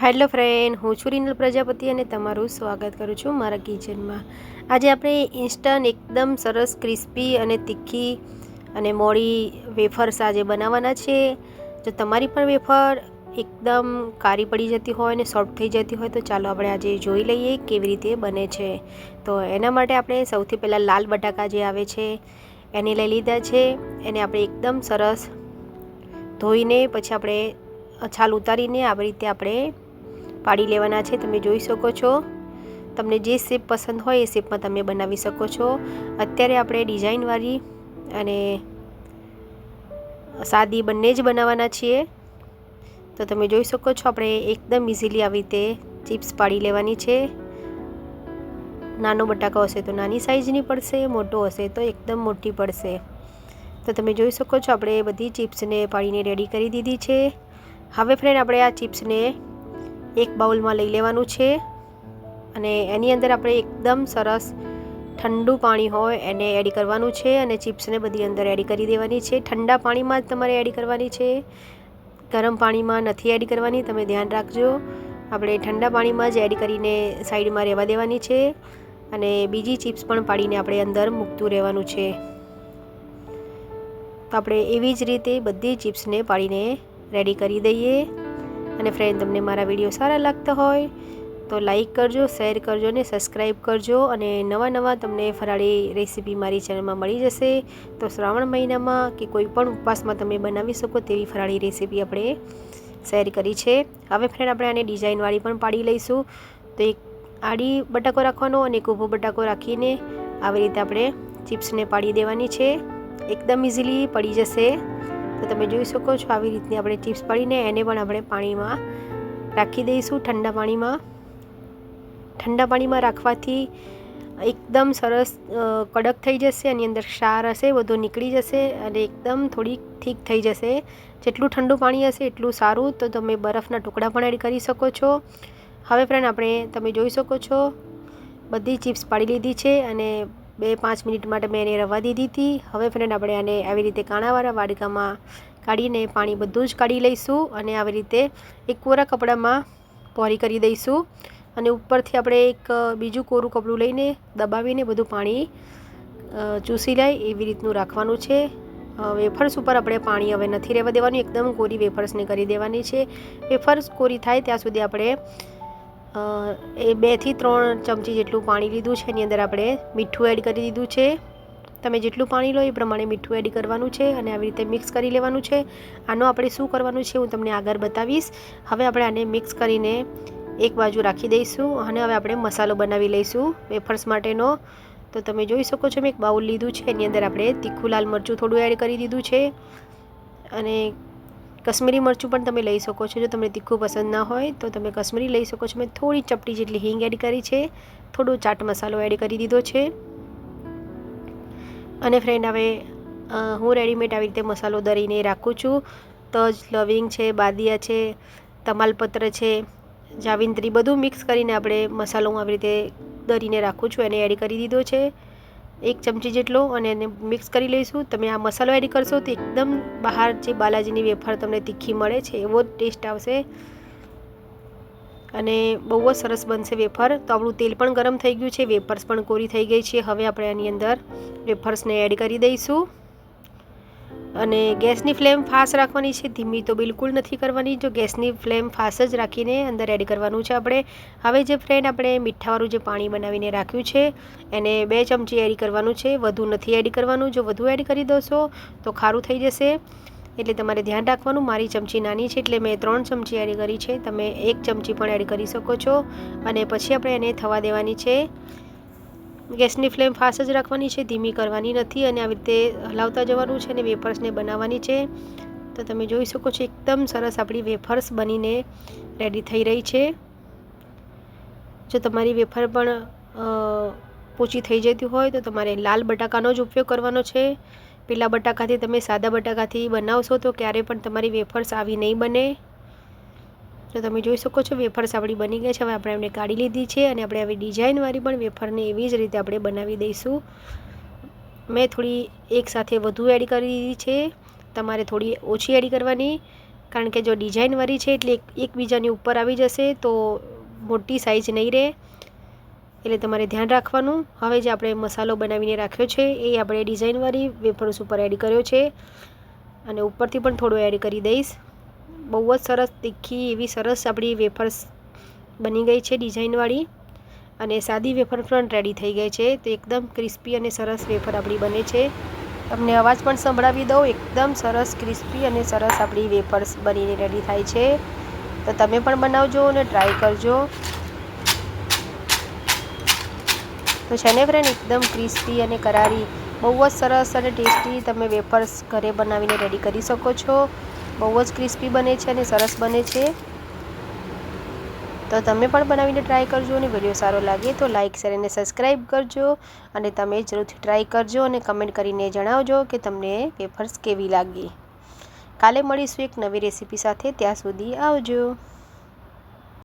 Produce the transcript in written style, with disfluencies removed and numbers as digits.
Hello friend, હું છું રીનલ પ્રજાપતિ અને તમારું સ્વાગત કરું છું મારા કિચનમાં। આજે આપણે ઇન્સ્ટન્ટ એકદમ સરસ ક્રિસ્પી અને તીખી અને મોળી વેફર્સ આજે બનાવવાના છે। જો તમારી પણ વેફર એકદમ કાળી પડી જતી હોય અને સોફ્ટ થઈ જતી હોય તો ચાલો આપણે આજે જોઈ લઈએ કેવી રીતે બને છે। તો એના માટે આપણે સૌથી પહેલાં લાલ બટાકા જે આવે છે એને લઈ લીધા છે। એને આપણે એકદમ સરસ ધોઈને પછી આપણે છાલ ઉતારીને આવી રીતે આપણે પાડી લેવાના છે। તમે જોઈ શકો છો, તમને જે શેપ પસંદ હોય એ શેપમાં તમે બનાવી શકો છો। અત્યારે આપણે ડિઝાઇનવાળી અને સાદી બંને જ બનાવવાના છીએ। તો તમે જોઈ શકો છો આપણે એકદમ ઇઝીલી આવી રીતે ચિપ્સ પાડી લેવાની છે। નાનો બટાકો હશે તો નાની સાઇઝની પડશે, મોટો હશે તો એકદમ મોટી પડશે। તો તમે જોઈ શકો છો આપણે બધી ચિપ્સને પાડીને રેડી કરી દીધી છે। હવે ફ્રેન્ડ આપણે આ ચિપ્સને એક બાઉલમાં લઈ લેવાનું છે અને એની અંદર આપણે એકદમ સરસ ઠંડુ પાણી હોય એને એડ કરવાનું છે અને ચિપ્સને બધી અંદર એડ કરી દેવાની છે। ઠંડા પાણીમાં જ તમારે એડ કરવાની છે, ગરમ પાણીમાં નથી એડ કરવાની, તમે ધ્યાન રાખજો। આપણે ઠંડા પાણીમાં જ એડ કરીને સાઈડમાં રહેવા દેવાની છે અને બીજી ચિપ્સ પણ પાડીને આપણે અંદર મૂકતું રહેવાનું છે। તો આપણે એવી જ રીતે બધી ચિપ્સને પાડીને રેડી કરી દઈએ। અને ફ્રેન્ડ, તમને મારા વિડીયો સારા લાગતા હોય તો લાઈક કરજો, શેર કરજો અને સબસ્ક્રાઈબ કરજો। અને નવા તમને ફરાળી રેસીપી મારી ચેનલમાં મળી જશે। તો શ્રાવણ મહિનામાં કે કોઈ પણ ઉપવાસમાં તમે બનાવી શકો તેવી ફરાળી રેસીપી આપણે શેર કરી છે। હવે ફ્રેન્ડ આપણે આને ડિઝાઇનવાળી પણ પાડી લઈશું। તો એક આડી બટાકો રાખવાનો અને એક ઊભો બટાકો રાખીને આવી રીતે આપણે ચિપ્સને પાડી દેવાની છે। એકદમ ઇઝીલી પડી જશે। તો તમે જોઈ શકો છો આવી રીતની આપણે ચિપ્સ પાડીને એને પણ આપણે પાણીમાં રાખી દઈશું, ઠંડા પાણીમાં। ઠંડા પાણીમાં રાખવાથી એકદમ સરસ કડક થઈ જશે, એની અંદર ક્ષાર હશે બધો નીકળી જશે અને એકદમ થોડી ઠીક થઈ જશે। જેટલું ઠંડુ પાણી હશે એટલું સારું। તો તમે બરફના ટુકડા પણ એડ કરી શકો છો। હવે ફ્રેન્ડ આપણે તમે જોઈ શકો છો બધી ચિપ્સ પાડી લીધી છે અને 2-5 મિનિટ માટે મેં એને રવા દીધી હતી। હવે ફ્રેન્ડ આપણે આને આવી રીતે કાણાવાળા વાડકામાં કાઢીને પાણી બધું જ કાઢી લઈશું અને આવી રીતે એક કોરા કપડામાં પોરી કરી દઈશું અને ઉપરથી આપણે એક બીજું કોરું કપડું લઈને દબાવીને બધું પાણી ચૂસી લે એવી રીતનું રાખવાનું છે। વેફર્સ ઉપર આપણે પાણી હવે નથી રહેવા દેવાનું, એકદમ કોરી વેફર્સને કરી દેવાની છે। વેફર્સ કોરી થાય ત્યાં સુધી આપણે એ 2 થી 3 ચમચી જેટલું પાણી લીધું છે, એની અંદર આપણે મીઠું એડ કરી દીધું છે। તમે જેટલું પાણી લો એ પ્રમાણે મીઠું એડ કરવાનું છે અને આવી રીતે મિક્સ કરી લેવાનું છે। આનો આપણે શું કરવાનું છે હું તમને આગળ બતાવીશ। હવે આપણે આને મિક્સ કરીને એક બાજુ રાખી દઈશું અને હવે આપણે મસાલો બનાવી લઈશું વેફર્સ માટેનો। તો તમે જોઈ શકો છો મેં એક બાઉલ લીધું છે, એની અંદર આપણે તીખું લાલ મરચું થોડું એડ કરી દીધું છે અને કશ્મીરી મરચું પણ તમે લઈ શકો છો। જો તમને તીખું પસંદ ના હોય તો તમે કશ્મીરી લઈ શકો છો। મેં થોડી ચપટી જેટલી હિંગ એડ કરી છે, થોડો ચાટ મસાલો એડ કરી દીધો છે અને ફ્રેન્ડ હવે હું રેડીમેડ આવી રીતે મસાલો દળીને રાખું છું। તજ, લવિંગ છે, બાદિયા છે, તમાલપત્ર છે, જાવિત્રી બધું મિક્સ કરીને આપણે મસાલો હું આવી રીતે દળીને રાખું છું, એને એડ કરી દીધો છે 1 ચમચી જેટલો અને એને મિક્સ કરી લઈશું। તમે આ મસાલો એડ કરશો તો એકદમ બહાર જે બાલાજીની વેફર તમને તીખી મળે છે એવો જ ટેસ્ટ આવશે અને બહુ જ સરસ બનશે વેફર। તો આપણું તેલ પણ ગરમ થઈ ગયું છે, વેફર્સ પણ કોરી થઈ ગઈ છે। હવે આપણે આની અંદર વેફર્સને એડ કરી દઈશું અને ગેસની ફ્લેમ ફાસ્ટ રાખવાની છે, ધીમી તો બિલકુલ નથી કરવાની। જો ગેસની ફ્લેમ ફાસ્ટ જ રાખીને અંદર એડ કરવાનું છે આપણે। હવે જે ફ્રેન્ડ આપણે મીઠાવાળું જે પાણી બનાવીને રાખ્યું છે એને 2 ચમચી એડ કરવાનું છે, વધુ નથી એડ કરવાનું। જો વધુ એડ કરી દોશો તો ખારું થઈ જશે, એટલે તમારે ધ્યાન રાખવાનું। મારી ચમચી નાની છે એટલે મેં 3 ચમચી એડ કરી છે, તમે 1 ચમચી પણ એડ કરી શકો છો અને પછી આપણે એને થવા દેવાની છે। ગેસની ફ્લેમ ફાસ્ટ જ રાખવાની છે, ધીમી કરવાની નથી અને આવી રીતે હલાવતા જવાનું છે અને વેફર્સને બનાવવાની છે। તો તમે જોઈ શકો છો એકદમ સરસ આપણી વેફર્સ બનીને રેડી થઈ રહી છે। જો તમારી વેફર પણ પોચી થઈ જતી હોય તો તમારે લાલ બટાકાનો જ ઉપયોગ કરવાનો છે। પેલા બટાકાથી તમે સાદા બટાકાથી બનાવશો તો ક્યારેય પણ તમારી વેફર્સ આવી નહીં બને। તો તમે જોઈ શકો છો વેફર્સ આપણી બની ગઈ છે। હવે આપણે એમને કાઢી લીધી છે અને આપણે આવી ડિઝાઇનવાળી પણ વેફરને એવી જ રીતે આપણે બનાવી દઈશું। મેં થોડી એક સાથે વધુ એડ કરી દીધી છે, તમારે થોડી ઓછી એડ કરવાની કારણ કે જો ડિઝાઇનવાળી છે એટલે એકબીજાની ઉપર આવી જશે તો મોટી સાઇઝ નહીં રહે, એટલે તમારે ધ્યાન રાખવાનું. હવે જે આપણે મસાલો બનાવીને રાખ્યો છે એ આપણે ડિઝાઇનવાળી વેફર્સ ઉપર એડ કર્યો છે અને ઉપરથી પણ થોડો એડ કરી દઈશ. બહુ જ સરસ તીખી એવી સરસ આપણી વેફર્સ બની ગઈ છે ડિઝાઇનવાળી, અને સાદી વેફર પણ રેડી થઈ ગઈ છે. તો એકદમ ક્રિસ્પી અને સરસ વેફર આપણી બને છે. તમને અવાજ પણ સંભળાવી દઉં, એકદમ સરસ ક્રિસ્પી અને સરસ આપણી વેફર્સ બનીને રેડી થાય છે. તો તમે પણ બનાવજો અને ટ્રાય કરજો. તો છે ને ફ્રેન્ડ, એકદમ ક્રિસ્પી અને કરારી બહુ જ સરસ અને ટેસ્ટી તમે વેફર્સ ઘરે બનાવીને રેડી કરી શકો છો. બહુ જ ક્રિસ્પી બને છે અને સરસ બને છે. તો તમે પણ બનાવીને ટ્રાય કરજો, અને વિડીયો સારો લાગે તો લાઇક શેર અને સબસ્ક્રાઈબ કરજો, અને તમે જરૂરથી ટ્રાય કરજો અને કમેન્ટ કરીને જણાવજો કે તમને વેફર્સ કેવી લાગી. કાલે મળીશું એક નવી રેસીપી સાથે. ત્યાં સુધી આવજો.